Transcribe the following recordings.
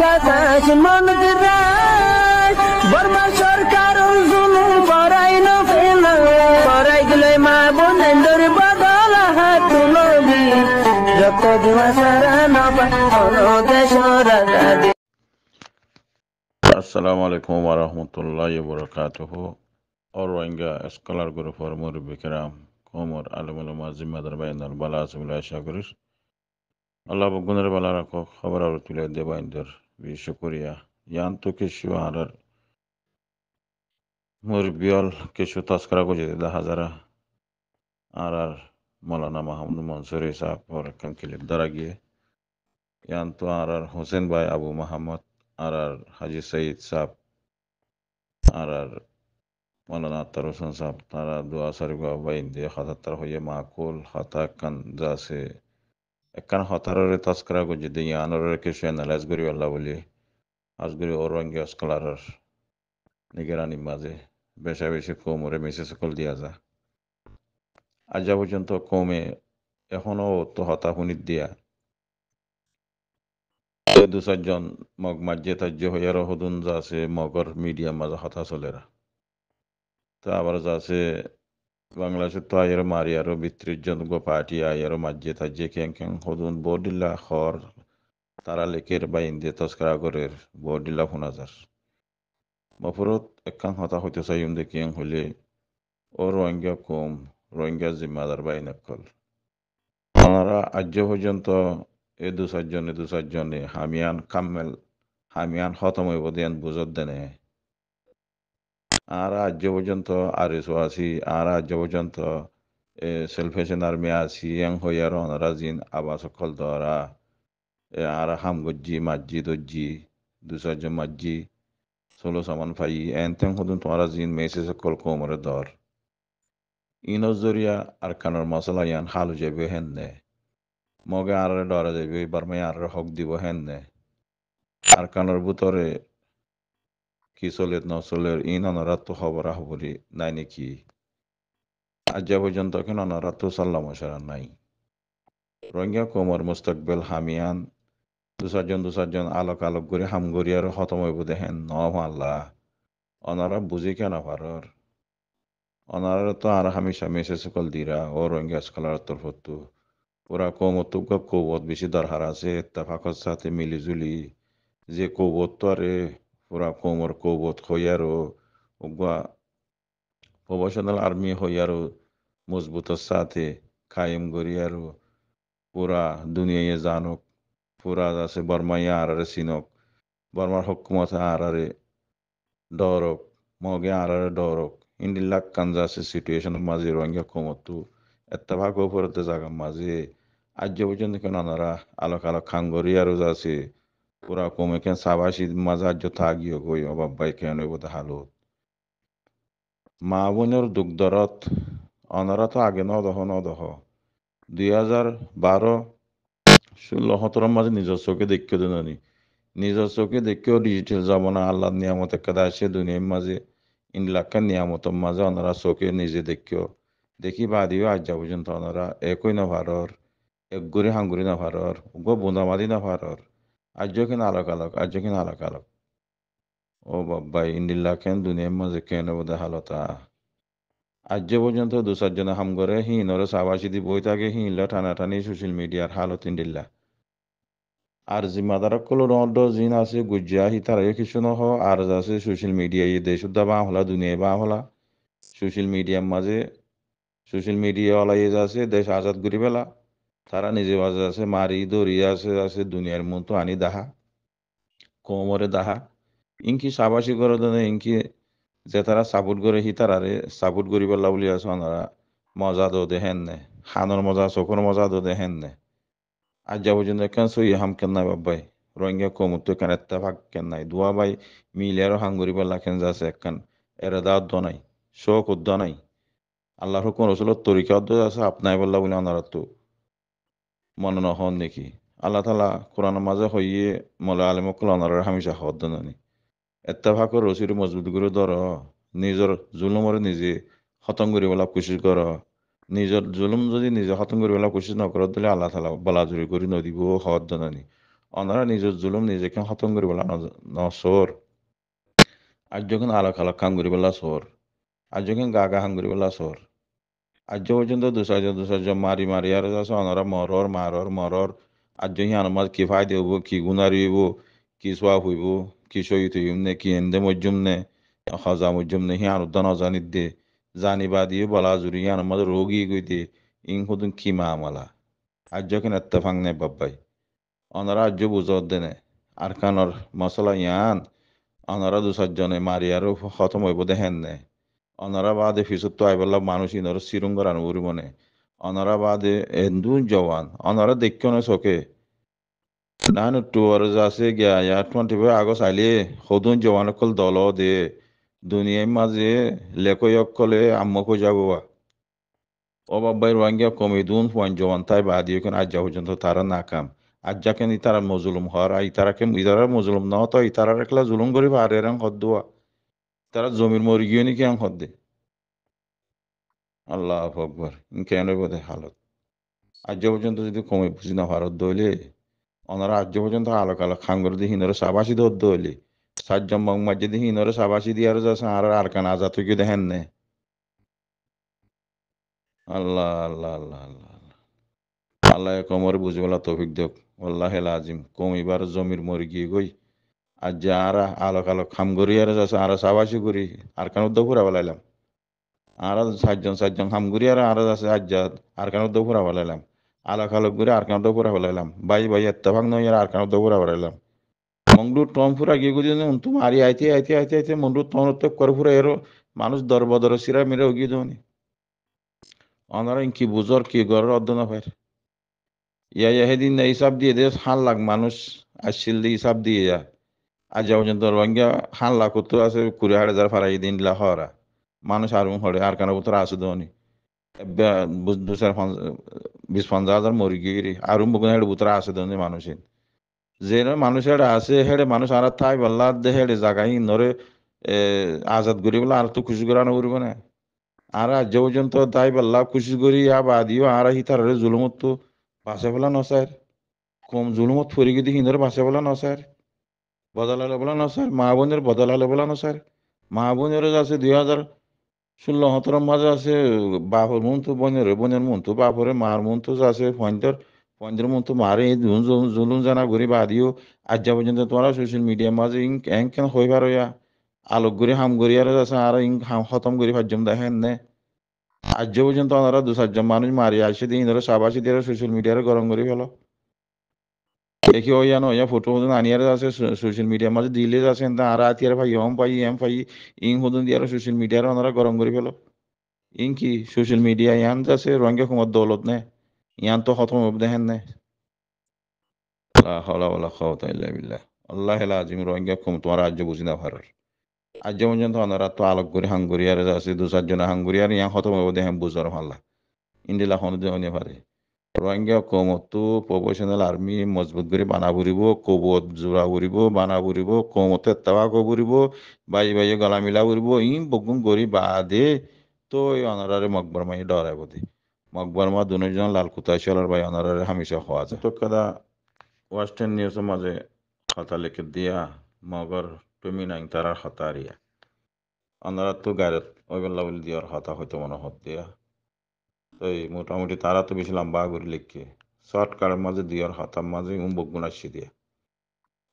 বাতাস মনত রায় বর্মা সরকার জুলুম করাই না ফেলা করাই গেলে মা বোনের বদল হাত তুলবি রক্ত দেওয়া সারা না দেশ রাজা। Assalamu alaikum wa rahmatullahi wa barakatuh. Or Rohingya scholar guru for Murbi Kiram, Komor Alamul Mazimad Bain al Balas Villa Shagris. Allah Bugunar Balarako, Havar Tule Debinder, Vishukuria, Yantu Kishuarar Murbiol Kishu Taskaragoji, the Hazara Arar Molana Mahamud Mansuri Sap or Kankilip Daragi, Yantu Arar Hussein by Abu Muhammad Arar Haji Said Sap Arar Malana Tarusan Sap Tara Dua Sariba Bain de Hatatar Hoye Makul Hatakan Zase Ekan Hatarar Taskarago Jidian or Kishan Lasguri Lavuli Asguri Orangya Scholar Nigerani Maze Beshavishi Komore Mrs. Koldiaza Ajabujanto Kome Ehono to Hatahunit Dia দুসাজন মগ মাজ্জে তাজ্য হইয়ার হদুন যাছে মগর media মাঝে হতা চলেরা তো আবার যাছে বাংলাদেশের তো আয়ের মারি আরো বিত্রিজন গো পার্টি আয়ের মাজ্জে তাজ্যে কেন কেন হদুন বডিল্লা খর তারা লেকের বাইন দিয়ে তস্করা করের বডিল্লা ফোনাজার মফরত একখান হতা হইতে চাইম দেখিয়াং হইলে ও রোহিঙ্গা কম রোহিঙ্গা জিম্মাদার বাইন একল ওনারা আজ পর্যন্ত এ দু চারজনে হামিয়ান কাম্মেল হামিয়ান খতম হইব দেন বুঝত দেনে আর আজ পর্যন্ত আর এসো আছি আর আজ পর্যন্ত সেলফেশন আর্মি আছি এং হইয়ার ওনারা জিন আবাস সকল ধরা আর হাম গজ্জি মাজ্জি দজ্জি দু চারজন মাজ্জি ষোলো সামান ফাই এন তেং হদুন তোমারা জিন মেসে সকল কোমরে ধর ইনর জরিয়া আর কানোর মশলা ইয়ান হালু যাবে হেন মগে আর ডরা যাবে বারমাই আর হক দিব হেন আর কানোর ভিতরে কি চলে নচলের ইন অনারা তো খবর আহবরি নাই নাকি আজ পর্যন্ত কেন অনারা তো সাল্লা মশারা নাই রোহিঙ্গা কোমর মুস্তাকবেল হামিয়ান দু চারজন আলোক আলোক করে হামগরি আর হতম হইব দেখেন ন আল্লাহ অনারা বুঝি কেন পারর অনারা তো আর হামেশা মেসে সকল দিরা ও রোহিঙ্গা স্কলার তরফতো পুরা কৌমতুক কৌবত বেশি দরকার আছে ইত্তেফাকর সাথে মিলিজুলি যে কৌবত তো আরে পুরা কোমর কৌবত হইয়ারও উগা প্রফেশনাল আর্মি হইয়ারও মজবুতের সাথে কায়েম করিয়ারও পুরা দুনিয়ায় জানুক পুরা আছে বর্মাইয়া আরারে চিনক বর্মার হকুমত আরারে ডরক মগে আরারে ডরক ইন্ডিল্লাক কাঞ্জা আছে সিচুয়েশনের মাঝে রোহিঙ্গা কৌমতু ইত্তেফাক উপরতে জায়গার মাঝে আজ পর্যন্ত কেন ওনারা আলোক আলোক খাঙ্গরি আরো আছে পুরা কমে কেন সাবাসী মাঝে আজ থাকিও গই অভাব বাই কেন বোধ হালত মা বোনের দুঃখ দরত ওনারা তো আগে নদহ 2012-16-17 মাঝে নিজের চোখে দেখিও দেনি নিজের চোখে দেখিও ডিজিটাল যাব না আল্লাহ নিয়ামত একাদা আসে দুনিয়ার মাঝে ইনলাক্কার নিয়ামতের মাঝে ওনারা চোখে নিজে দেখিও দেখি বাদিও আজ পর্যন্ত ওনারা একই না ভারর এক গুড়ি হাঙ্গুরি না ভারর গো বোনামাদি না ভারর আজ কেন আলোক আলোক ও বাবা ইন্ডিল্লা কেন দুনিয়ার মাঝে কেন বোধ হালতা আজ পর্যন্ত দু চারজনে হাম করে হিনরে সাবাসি দি বই থাকে হিনলা টানাটানি সোশ্যাল মিডিয়ার হালত ইন্ডিল্লা আর জিম্মাদারক কল রড জিন আছে গুজ্জা হি তারা কিছু নহ আর আছে সোশ্যাল মিডিয়া ই দেশ বা হলা দুনিয়া বা হলা সোশ্যাল মিডিয়ার মাঝে সোশ্যাল মিডিয়া ওলাই আছে দেশ আজাদ করি পেলা তারা নিজে বাজে আছে মারি দড়িয়ে আছে দুনিয়ার মতো আনি দাহা কোমরে দাহা ইনকি সাবাসী করে দেনে ইনকি যে তারা সাপোর্ট করে হি তারারে সাপোর্ট করি পেলা বলি আছে ওনারা মজা দো দেহেন নে হানোর মজা চোখর মজা দো দেহেন নে আজ পর্যন্ত কেন সই হাম কেন নাই বাবাই রোহিঙ্গা কমতো কেন ইত্তেফাক কেন নাই দুয়া বাই মিলে আরো হাঙ্গুরি পেলা কেন যাচ্ছে একখান এরা দাঁত দ নাই শোক উদ্দ নাই আল্লাহর হুকুম রসুলের তরিকা উদ্দ আছে আপনাই বললা বলে ওনারা তো মনে নহন নাকি আল্লাহ তালা কোরআনের মাঝে হইয়ে মলা আলিমকল অনারের হামেশা হদ্দ নানি ইত্তেফাকর রসির মজবুত করে ধর নিজের জুলুমরে নিজে খতম করি বলা কোশিশ কর নিজের জুলুম যদি নিজে খতম করি বলা কোশিশ নকর দিলে আল্লাহ তালা বলা জুড়ি করি নদীব হদ্দ নানি অনারা নিজের জুলুম নিজেকে খতম করে বলা নসর আজ যখন আলোক আলোক কাম করে বলা সর আজ যখন গা গা হাম করে বলা সর আজ পর্যন্ত দুসাজ মারি মারি আর আছে অনারা মরর মারর মরর আজ যখন আনমাজ কি ফায়দে হইব কি গুণারি হইব কি সোয়া হইব কি সহিত হইম নে কি এন্দে মজ্জুম নে হজা মজ্জুম নে হিয়ান উদ্দান অজানিত দে জানিবা দিয়ে বলা জুড়ি হিয়ান আমাদের রোগী গইতে ইং হুদুন কি মা আমালা আজ যখন এত্তেফাং নে বাব্বাই অনারা আজ বুঝর দেনে আরকানর মশলা ইয়ান অনারা দু চারজনে মারি আৰু খতম হইব দেখেন নে অনারা বাদে ফিসুত তো আইবল্লা মানুষ ইনর সিরুঙ্গর আনুরি মনে অনারা বাদে এন্দু জওয়ান অনারা দেখিও না চোখে নানু টুয়ার আছে গিয়া ইয়া 25 আগস্ট আইলে সদুন জওয়ান অকল দল দে দুনিয়ার মাঝে লেখক কলে আম্মকো যাবো ও বাবাই রোহিঙ্গা কমিদুন ফুয়ান জওয়ান তাই বাদিও কেন আজ পর্যন্ত তারা নাকাম আজ যাকেন ইতারা মজলুম হর ইতারাকে ইতারা মজলুম ন তো ইতারা একলা জুলুম করি আর এরং হদ্দুয়া তারা জমির মরি গিয়ে নি কেন হদ্দে আল্লাহ আকবর কেন বোধে হালত আজ পর্যন্ত যদি কমে বুঝি না ভারত দইলে ওনারা আজ পর্যন্ত আলোক আলোক খাঙ্গর দিয়ে হিনরে সাবাসি দৌড় দইলে সাজ্জম মংমাজ যদি হিনরে সাবাসি দিয়ে আর যাচ্ছে আর কান আজাদ থেকে দেখেন নে আল্লাহ আল্লাহ আল্লাহ আল্লাহ আল্লাহ কমর বুঝবেলা তৌফিক দেব আল্লাহ আজিম কমিবার জমির মরি গিয়ে গই আজ যে আর আলোক আলোক খাম করি আর যাচ্ছে আর সাবাসি করি আর কান উদ্যোগ ফুরা বলাইলাম আর সাতজন খাম করি আর যাচ্ছে আজ আর কান উদ্যোগ ফুরা বলাইলাম আলোক আলোক করে আর কান উদ্যোগ ফুরা বলাইলাম বাই এত্তেফাক নয় আর কান উদ্যোগ ফুরা বলাইলাম মংডু টম ফুরা গিয়ে গুজি উন্তু মারি আইতে মন্ডু টন উত্তক করে ফুরা এরো মানুষ দর বদর সিরা মেরে গিয়ে দেওনি অনারা কি বুঝর কি গড়ের অর্ধ না ভাই ইয়া সেদিন হিসাব দিয়ে দে 7 লাখ মানুষ আসছিল দিয়ে হিসাব দিয়ে যা আজ পর্যন্ত রোহিঙ্গা 7 লাখ তো আছে 20,000 ফারাই দিন লা হরা মানুষ আর হরে আর কানা উত্তর আসে দনি 20-50 হাজার মরি গিয়ে আর বগুন হেড়ে উত্তর আসে দনি মানুষের যে মানুষ হেড়ে আছে হেড়ে মানুষ আর থাই বল্লা দে হেড়ে জাগাই নরে আজাদ করি বলে আর তো খুশি করানো করব না আর আজ পর্যন্ত তাই বল্লা খুশি করি বাদিও আর হিতার জুলুমত তো বাসে ফেলা নসার কম জুলুমত ফরি গিয়ে হিন্দরে বাসে ফেলা নসার বদলালে বলা নসার মা বোনের বদলালে বলা নসার মা বোনের আছে 2016-17 মাঝে আছে বাপর মন তো বোনের মন তো বাপরে মার মন তো আছে পয়েন্টের মন তো মারে জুলুম জানা ঘুরি বাদিও আজ পর্যন্ত তোমরা সোশ্যাল মিডিয়ার মাঝে এং কেন হইবার হইয়া আলোক ঘুরি হাম ঘুরি আর আছে আর হাম খতম করি পাঁচজন দেখেন নে আজ পর্যন্ত ওনারা 2-4 জন মানুষ মারি আসে দিয়ে ইনরা সাবাসী দিয়ে সোশ্যাল মিডিয়ারে গরম করে ফেলো দেখি ওই জানো ইয়া ফটো হদুন আনিয়ারে আছে সোশ্যাল মিডিয়ার মাঝে দিলে আছে আর আতিয়ার ভাই এম পাই ইং হদুন দিয়ে সোশ্যাল মিডিয়ারে ওনারা গরম করে ফেলো ইন কি সোশ্যাল মিডিয়া ইয়ান আছে রঙে কুমার দৌলত নে ইয়ান তো খতম হবে দেখেন নে লা হাওলা ওয়ালা কুওয়াতা ইল্লা বিল্লাহ আল্লাহ আজিম রোহিঙ্গা কুম তোমার রাজ্য বুঝি না ভারার আজ পর্যন্ত ওনারা তো আলোক করে হাঙ্গুরি আর আছে 2-4 জন হাঙ্গুরি আর ইয়ান খতম হবে দেখেন বুঝার হাল্লা ইন্ডিলা খন দেওয়া পারে রোহিঙ্গা কমতো প্রফেশনাল আর্মি মজবুত করে বানা ফুরিব কবত জোড়া ফুরিব বানা ফুরিব কমতে তাওয়া করিব বাই গলা মিলা ফুরিব বগুন গরি বাদে তো এই অনারারে মকবর মাই ডরাইব দি মকবর মা দুজন লাল কুতা চলার বাই অনারারে হামেশা হওয়া যায় তো কাদা ওয়েস্টার্ন নিউজের মাঝে কথা লিখে দিয়া মগর তুমি নাই তারার হতারিয়া অনারা তো গাড়ি ওই বেলা বলে দিয়ার হতা হয়তো মনে হত দিয়া তো এই মোটামুটি তারা তো বেশি লম্বা করে লিখকে শর্টকাটের মাঝে দিয়ার হাতার মাঝে বগুন আসছি দিয়ে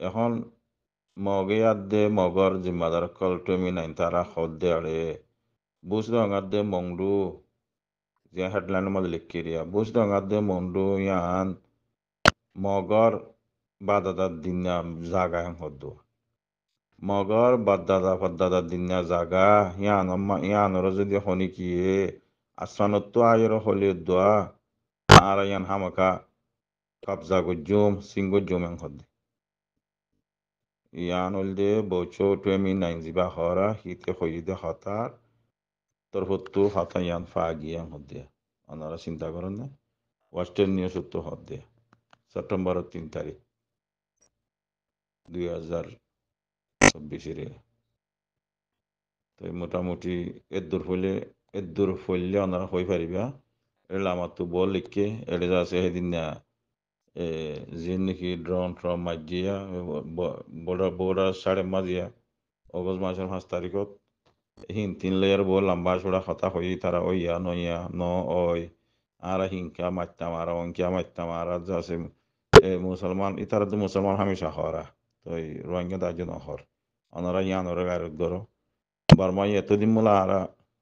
এখন মগে আর দে মগর জিম্মাদার কল টমি নাই তারা হদ দে আরে বুঝ রঙার দে মংডু যে হেডলাইনের মাঝে লিখকে দিয়া বুঝ রঙার দে মংডু ইয়ান মগর বাদাদার দিনা জাগা হ্যাং হদ্দ মগর বাদাদার দিনা জাগা ইয়ানর যদি হনি কিয়ে আসমানত তো আয়ের হলে দোয়া আর ইয়ান হামাকা kabza go jom singo jomen hodde yanolde bocho twemi nainziba hora hite khoyide hatar torhottu hata yan fagiyan hodde anara চিন্তা করেন না ওয়েস্টার্ন নিউজ তো হদ্দে সেপ্টেম্বর 3 তারিখ 2024 তো মোটামুটি এদূর হইলে ওনারা হয়ে পারিবা এলা আমার তো বল লিখকে এড়ে আছে সেদিন না জিন্নকি ড্রোন ট্রন মাজিয়া বর্ডার সাড়ে মাজিয়া অগস্ট মাসের 5 তারিখত হিন 3 লেয়ার বল লম্বা চূড়া কথা হই তারা ওইয়া নইয়া ন ওই আর হিংকা মারতাম আর অঙ্কিয়া মারতাম আর আছে মুসলমান ইতারা তো মুসলমান হামেশা হরা তো এই রোহিঙ্গা তার জন্য হর ওনারা ইয়ানোর গায়ের ধরো বর্মা এতদিন মূলা আর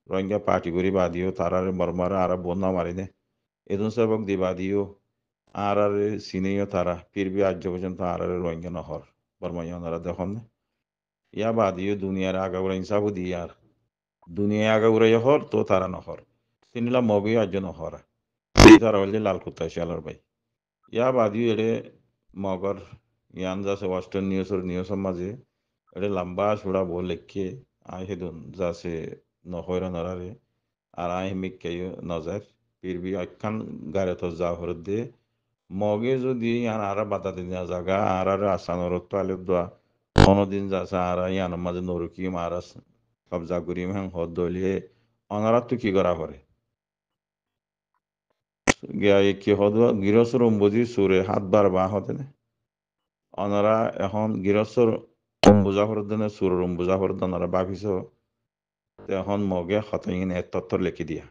রোহিঙ্গা পার্টি করি বাদিও তারা বর্মারা আর বন্যা মারিনে এদন সেবক দিবা দিও আর সিনেও তারা ফিরবি আজ পর্যন্ত আর রোহিঙ্গা নহর বর্মা ইয়ানোরা দেখুন ইয়া বাদিও দুনিয়ার আগাগোড়া ইনসাফু দিয়ে আর দুনিয়া আগাগোড়া হর তো তারা নহর তিনিলা মগই আজ নহরা তারা হলে লাল কুত্তা শিয়ালার ভাই ইয়া বাদিও এড়ে মগর ইয়ান যাচ্ছে ওয়েস্টার্ন নিউজের মাঝে এটা লম্বা চূড়া বল লেখে আই হেদুন যাচ্ছে নহরা নরারে আর আই মিক্কাইও নজার ফিরবি একখান গাড়ি তো যা হরত দে মগে যদি ইয়ান আর বাধা দিন জায়গা আর আসানোর তালে দোয়া কোনোদিন যাচ্ছে আর ইয়ানোর মাঝে নরকিম আর কবজা করিম হ্যাঁ হদ দলিয়ে অনারা তো কি করা করে কি হদ গৃহস্থর অম্বুজি সুরে হাত বার বা হতে না অনারা এখন গৃহস্থর অম্বুজা হরদনে সুরের অম্বুজা হরদ অনারা ভাবিস এখন মগে হতহীন এক তত্ত্ব লিখি দিয়া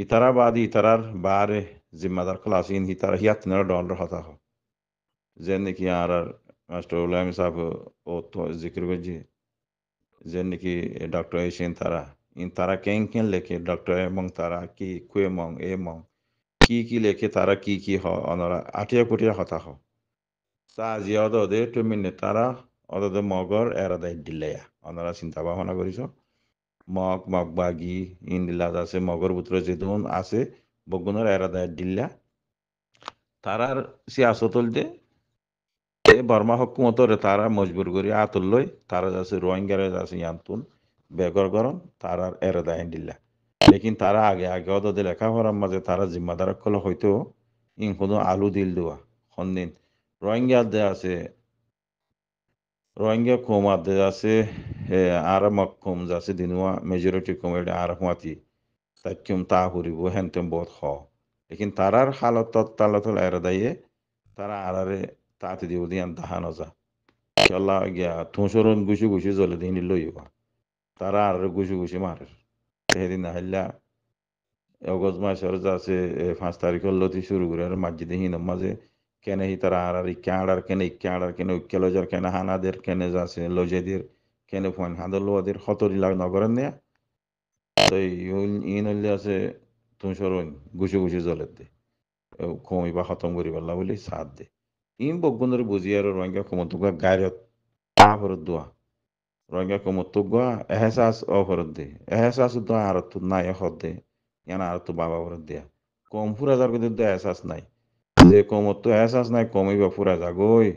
ইতারা বাদি ইতারার বারে জিম্মাদার ক্লাস ইন ইতারা হিয়াত নেওয়ার ডলার হতা হ যে নাকি আর মাস্টার উলাইম সাহেব ও তো জিক্র করছি যে নাকি ডক্টর এসেন তারা ইন তারা কেন কেন লেখে ডক্টর এবং তারা কি কুয়ে মং এ মং কি লেখে তারা কি হ অনারা আটিয়া কুটিয়া হতা হ তা জিয়া ওদে টু মিনে তারা ওদে মগর এরাদাই দিলেয়া ওনারা চিন্তা ভাবনা করিস মগ বাগি ইন্দিলাজ আছে মগর পুত্র যেদন আছে বগুনের এরাদাই দিল্লা তারার সিয়াসতল দে বর্মা হকুমতরে তারা মজবুর করি আতল লই তারা যাচ্ছে রোহিঙ্গারে যাচ্ছে ইয়ান্তুন বেগর গরম তারার এরাদাই দিল্লা লেকিন তারা আগে ওদে লেখাপড়ার মাঝে তারা জিম্মাদার কল হয়তো ইন কোনো আলু দিল দেওয়া সন্দিন রোহিঙ্গা দে আছে রোহিঙ্গা কম আদে আছে আর কম যাচ্ছে দিনুয়া মেজরিটি কমিটি আর হুয়াতি তাইকুম তা হরিব হেনতেম বহুত হ লেকিন তারার হালত তালাতল এর দাইয়ে তারা আরারে তাতে দিব দিয়ান তাহা নজা খেলা গিয়া থুসরন গুছি জ্বলে দিন লইবা তারা আর গুছি মারে সেদিন হাইলা অগস্ট মাসের যাচ্ছে 5 তারিখের লতি শুরু করে আর মসজিদে হিনম মাঝে কেনে হি তারা আর ইকে আড়ার কেনে উইকে লজার কেনে হানাদের কেনে যাচ্ছে লজেদের কেনে ফোন হাঁদর লোয়াদের হতরি লাগ নগরের নেয়া তো ইন হইলে আছে তুমি সরুন গুছি জ্বলের দে কমিবা খতম করি পারলা বলি সাথ দে ইন বগুনের বুঝি আর রোহিঙ্গা কমতুকা গায়রত আফরত দোয়া রোহিঙ্গা কমতুকা এহসাস অফরত দে এহসাস দোয়া আর তো নাই হদ দে ইয়ানা আর তো বাবা ফরত দেয়া কম ফুরা যার কিন্তু এহসাস নাই যে কমত তো এহসাস নাই কমিবা ফুরা যাগই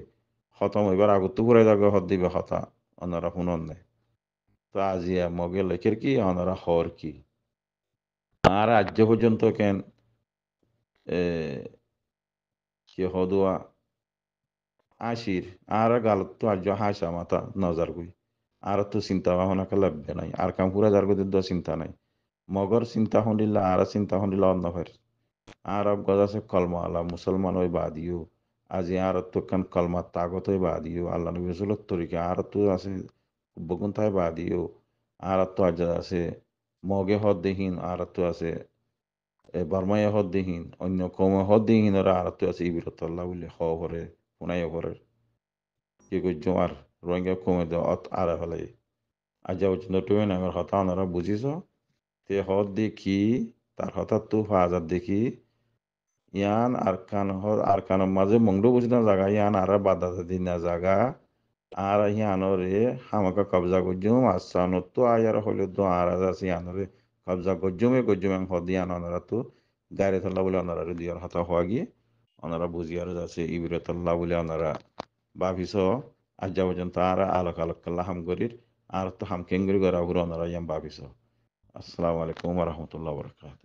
খতম হইবার আগত তো ফুরা যাগ হদ দিবে হতা অনারা শুনন নাই তো আজিয়া মগে লেখের কি অনারা হর কি আর আজ পর্যন্ত কেন কি হদুয়া আশির আর গালত তো আজ হাসা মাথা নজর গুই আর তো চিন্তা ভাবনা কে লাগবে নাই আর কাম পুরা যার গদির চিন্তা নাই মগর চিন্তা হন্ডিল্লা আর চিন্তা হন্ডিল্লা অন্য ফের আর গজ আছে কলমা আল্লাহ মুসলমান ওই বাদিও আজি আর তো কান কলমা তাগত ওই বাদিও আল্লাহ নবী রসুলত তরিকা আর তো আছে বগুন তাই বাদিও আর তো আজ আছে মগে হদ দেহীন আর তো আছে বার্মায় হদ দেহীন অন্য কমে হদ দেহীন ওরা আর তো আছে ইবিরত আল্লাহ বলে হরে শুনাই হরে কি করছো আর রোহিঙ্গা কমে দেওয়া অত আর হলাই আজ পর্যন্ত টুয়ে নামের হতা ওনারা বুঝিস তে হদ দেখি তার হঠাৎ তো হাজার দেখি ইয়ান আর কানের মাঝে মংডু বুঝি না জায়গা ইয়ান আর বাধা দিন না জায়গা আর ইয়ানরে হামাকা কবজা করজুম আসানত তো আয়ার হলে তো আর আছে ইয়ানরে কবজা গজ্জুমে হদ ইয়ান ওনারা তো গাড়ি থাল্লা বলে ওনারা দিয়ার হতা হওয়া গিয়ে ওনারা বুঝিয়ার যাচ্ছে ইবিরতাল্লাহ বলে ওনারা ভাবিস আজ পর্যন্ত আর আলোক হাম করির আর তো হাম কেঙ্গুরি করা ওনারা ইয়াম ভাবিস আসসালামু আলাইকুম রহমতুল্লাহ বরকাত